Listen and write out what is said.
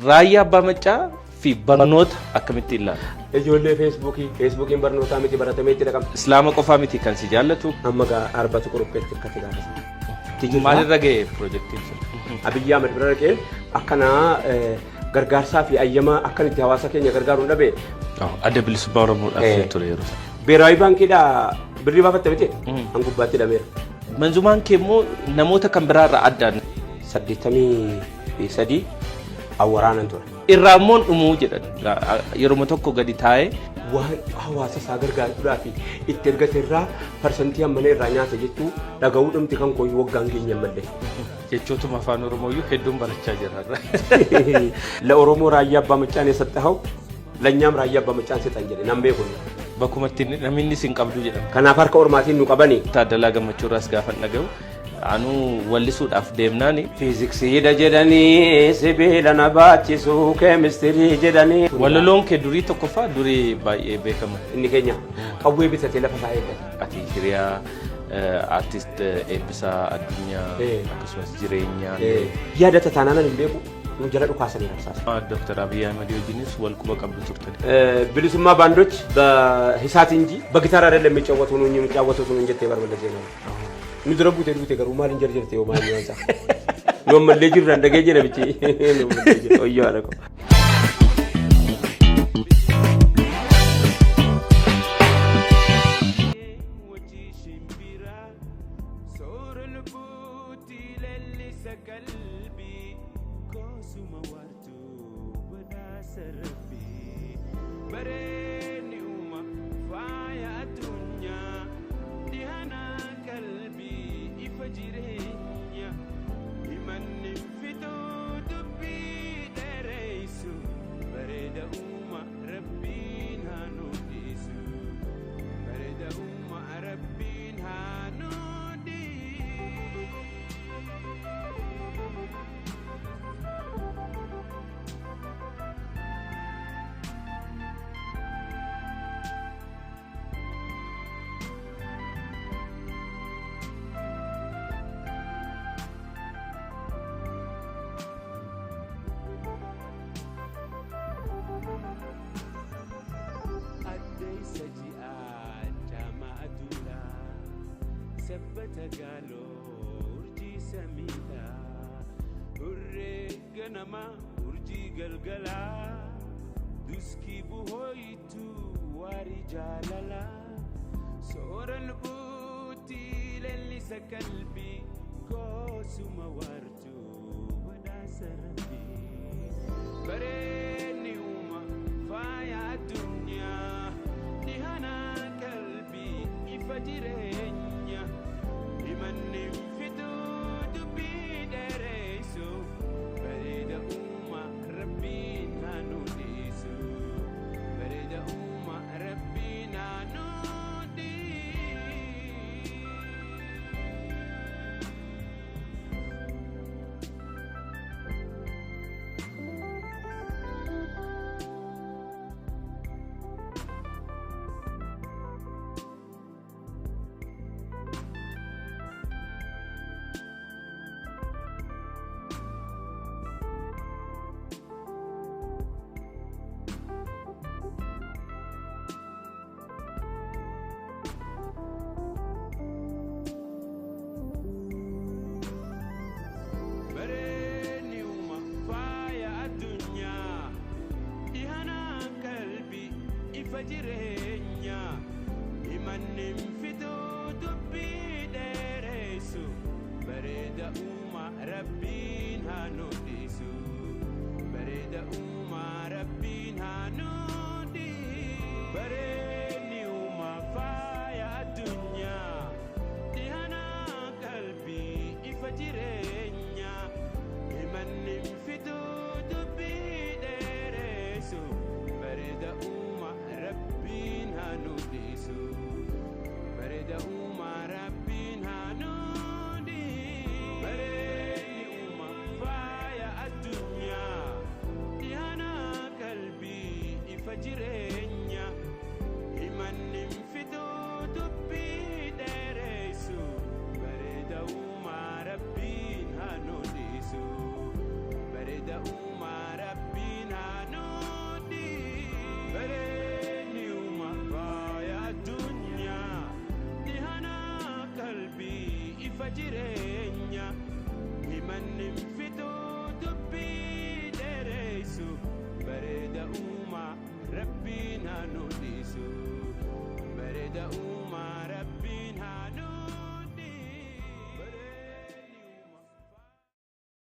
Raayyaa Abbaa Maccaa fi barnoota akkamitti ilaala? Ijoollee Feesbuukiin barnootaa miti baratamee itti dhaqama. Islaama qofaa miti kan si jaallatu. Amma arbatu qoropheetti akkatti gaafasa. Maalirra ga'e piroojeektiin sun? Abiyyi Ahmed bira dhaqee akkanaa gargaarsaa fi ayyamaa akkan itti hawaasa keenya gargaaruun dhabee. Adda bilisummaa Oromoodhaaf ture yeroo sana. Beeraawi baankiidhaa birrii baafatte miti an gubbaatti hidhameera. Manzumaan kee immoo namoota kan biraarraa addaan. 83 awwaraanan ture. Irraa immoo dhumuu jedhan yeroo tokko gadi taa'ee. Waan hawaasa isaa gargaaruudhaa fi itti ergate irraa parsantii hammanee irraa nyaata jechuu dhaga'uu dhumti kan kooyyuu waggaan keenya malee. Jechootuma afaan Oromooyyuu hedduun barachaa jirra. ለኦሮሞ ራያ አባ መጫን የሰጠኸው ለእኛም ራያ አባ መጫን ስጠን jedhe nan beeku. Bakkumatti namni sin qabdu jedhama. Kanaaf harka ormaatiin nu qabani. Taaddalaa Gammachuu irraas gaafa dhaga'u anuu wallisuudhaaf deemnaani. Fiiziksiidha jedhanii sibiila na baachisuu keemistirii jedhanii. Walaloon kee durii tokkoffaa durii baay'ee beekama. Inni keenya qawwee bitatee lafa isaa eeggata. Ati hiriyaa artist Eebbisaa Addunyaa akkasumas jireenyaa. Yaadata taanaan hin beeku. Jala dhukaasanii rasaasa. Dr. Abiy Ahmed ወጅንስ ወልቁ በቀብዱ turtan. ብልሱማ ባንዶች በሂሳት እንጂ በጊታር አይደለም የሚጫወቱ ነው የሚጫወቱት ነው እንጂ ተባርመለዘ ነው። ምድረቡት ሄዱት ገሩ ማል እንጀር ጀርቴ ወማን ያንሳ ነው መለጅ እንደገኘ ነው ብቻ ነው መለጅ ወዮ አለቆ Galo urji samila urre ganama urji galgala duski buhoitu wari jalala soran buti lelli sakalbi kosuma wartu wada sarabi bareni uma faya dunya dihana kalbi ifajirenya Imanim fitu dubi deresu Berida umma Rabbin hanudisu Berida umma Rabbin hanudi Jirenya imanim fitu dubbi deresu bereda umma rabbin hanudisu bereda umma rabbin hanudi bereni umma faya dunya dihana kalbi ifajirenya imanim fitu dubbi deresu bereda umma Rabbin hanudisu Bereda umma Rabbin hanudi Bereni umma faya adunya jireenya himanni fituu dubbii dheeressu bareeda uumaa rabbiin haa nu dhiisu bareeda uumaa